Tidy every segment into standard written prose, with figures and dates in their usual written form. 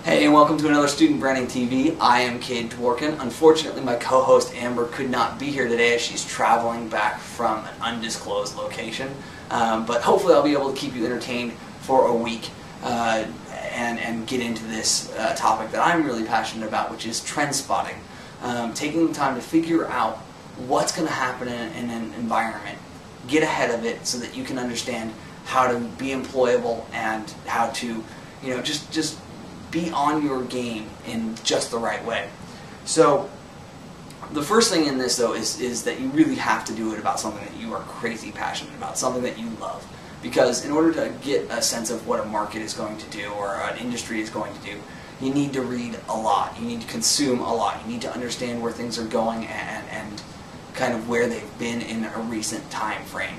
Hey, and welcome to another Student Branding TV. I am Kade Dworkin. Unfortunately, my co-host Amber could not be here today as she's traveling back from an undisclosed location. But hopefully I'll be able to keep you entertained for a week and get into this topic that I'm really passionate about, which is trend spotting. Taking the time to figure out what's going to happen in an environment, get ahead of it so that you can understand how to be employable and how to, just be on your game in just the right way. So the first thing in this though is that you really have to do it about something that you are crazy passionate about, something that you love. Because in order to get a sense of what a market is going to do or an industry is going to do, you need to read a lot, you need to consume a lot, you need to understand where things are going and kind of where they've been in a recent time frame.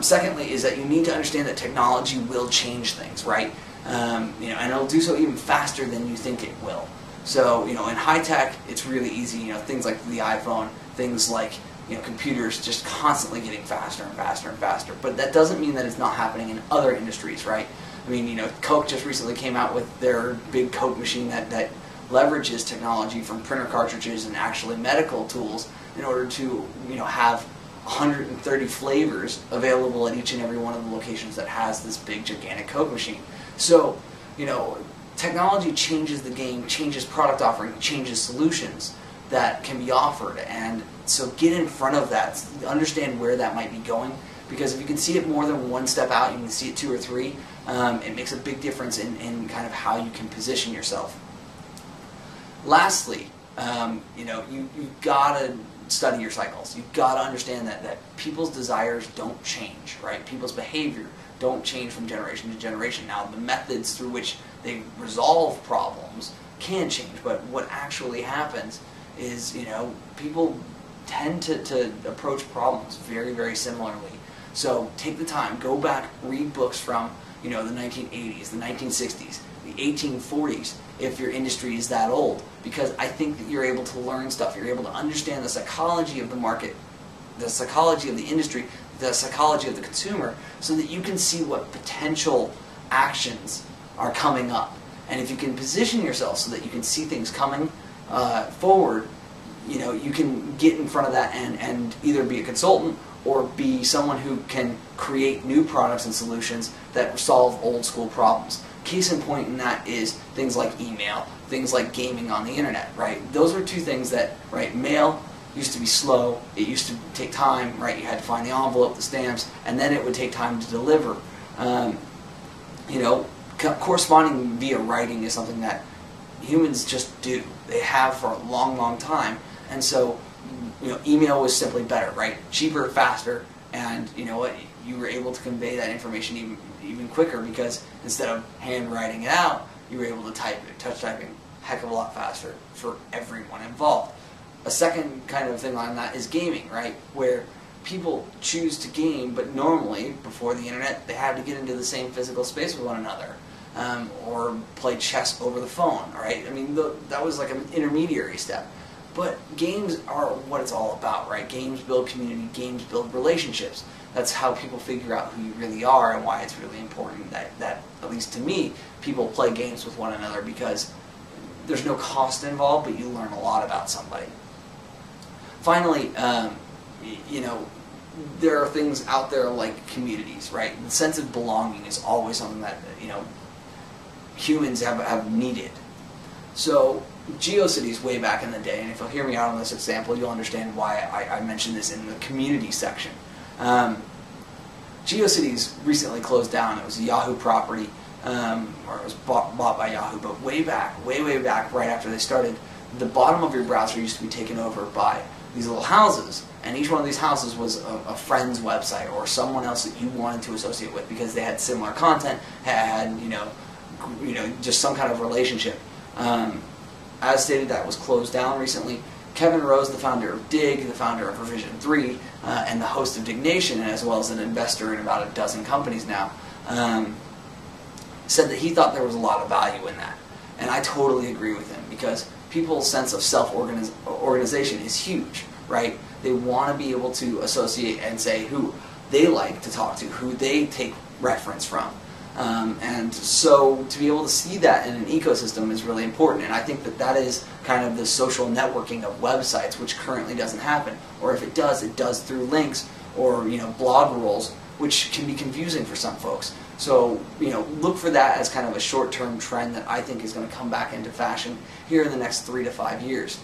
Secondly is that you need to understand that technology will change things, right? And it'll do so even faster than you think it will. So, in high tech, it's really easy. Things like the iPhone, things like computers, just constantly getting faster and faster and faster. But that doesn't mean that it's not happening in other industries, right? I mean, Coke just recently came out with their big Coke machine that leverages technology from printer cartridges and actually medical tools in order to have 130 flavors available at each and every one of the locations that has this big gigantic Coke machine. So, technology changes the game, changes product offering, changes solutions that can be offered, and so get in front of that, understand where that might be going, because if you can see it more than one step out, you can see it 2 or 3, it makes a big difference in kind of how you can position yourself. Lastly, you've got to study your cycles. You've got to understand that people's desires don't change, right? People's behavior don't change from generation to generation. Now, the methods through which they resolve problems can change, but what actually happens is, people tend to approach problems very, very similarly. So take the time, go back, read books from, the 1980s, the 1960s, the 1840s, if your industry is that old, because I think that you're able to learn stuff, you're able to understand the psychology of the market, the psychology of the industry, the psychology of the consumer, so that you can see what potential actions are coming up. And if you can position yourself so that you can see things coming forward, you can get in front of that and either be a consultant or be someone who can create new products and solutions that solve old school problems. Case in point in that is things like email, things like gaming on the internet, right? Those are two things that, right, mail used to be slow, it used to take time, right? You had to find the envelope, the stamps, and then it would take time to deliver. Corresponding via writing is something that humans just do. They have for a long, long time, and so email was simply better, right? Cheaper, faster, and you were able to convey that information even quicker because instead of handwriting it out, you were able to type it, touch typing, heck of a lot faster for everyone involved. A second kind of thing on that is gaming, right? Where people choose to game, but normally, before the internet, they had to get into the same physical space with one another. Or play chess over the phone, right? I mean, that was like an intermediary step. But games are what it's all about, right? Games build community, games build relationships. That's how people figure out who you really are and why it's really important that at least to me, people play games with one another because there's no cost involved, but you learn a lot about somebody. Finally, there are things out there like communities, right? The sense of belonging is always something that, humans have needed. So, GeoCities way back in the day, and if you'll hear me out on this example, you'll understand why I mentioned this in the community section. GeoCities recently closed down. It was a Yahoo property, or it was bought by Yahoo, but way back, way back, right after they started, the bottom of your browser used to be taken over by these little houses, and each one of these houses was a friend's website or someone else that you wanted to associate with because they had similar content, had just some kind of relationship. As stated, that was closed down recently. Kevin Rose, the founder of Dig, the founder of Revision 3, and the host of Dig Nation, as well as an investor in about a dozen companies now, said that he thought there was a lot of value in that. And I totally agree with him because people's sense of self-organization is huge, right? They want to be able to associate and say who they like to talk to, who they take reference from. And so to be able to see that in an ecosystem is really important, and I think that that is kind of the social networking of websites, which currently doesn't happen, or if it does through links or blog rolls, which can be confusing for some folks. So look for that as kind of a short-term trend that I think is going to come back into fashion here in the next 3 to 5 years.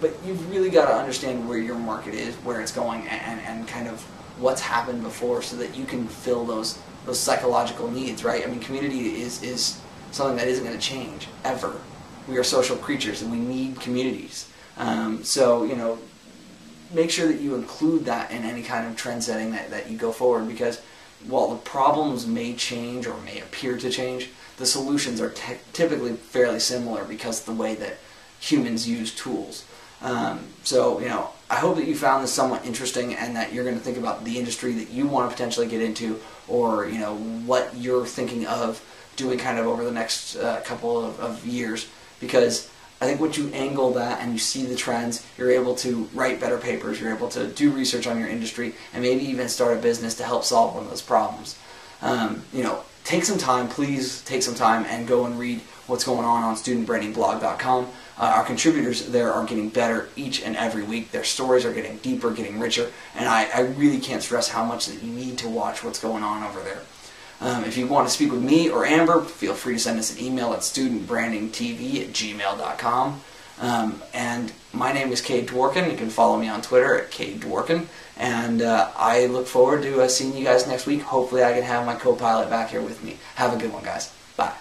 But you've really got to understand where your market is, where it's going, and kind of what's happened before, so that you can fill those psychological needs, right? I mean, community is something that isn't going to change ever. We are social creatures, and we need communities. So make sure that you include that in any kind of trend setting that you go forward, because while the problems may change or may appear to change, the solutions are typically fairly similar because of the way that humans use tools. I hope that you found this somewhat interesting, and that you're going to think about the industry that you want to potentially get into, or what you're thinking of doing kind of over the next couple of years, because I think once you angle that and you see the trends, you're able to write better papers, you're able to do research on your industry, and maybe even start a business to help solve one of those problems. Take some time, please take some time and go and read what's going on studentbrandingblog.com. Our contributors there are getting better each and every week. Their stories are getting deeper, getting richer, and I really can't stress how much that you need to watch what's going on over there. If you want to speak with me or Amber, feel free to send us an email at studentbrandingtv@gmail.com. And my name is Kade Dworkin. You can follow me on Twitter at Kade Dworkin. And I look forward to seeing you guys next week. Hopefully I can have my co-pilot back here with me. Have a good one, guys. Bye.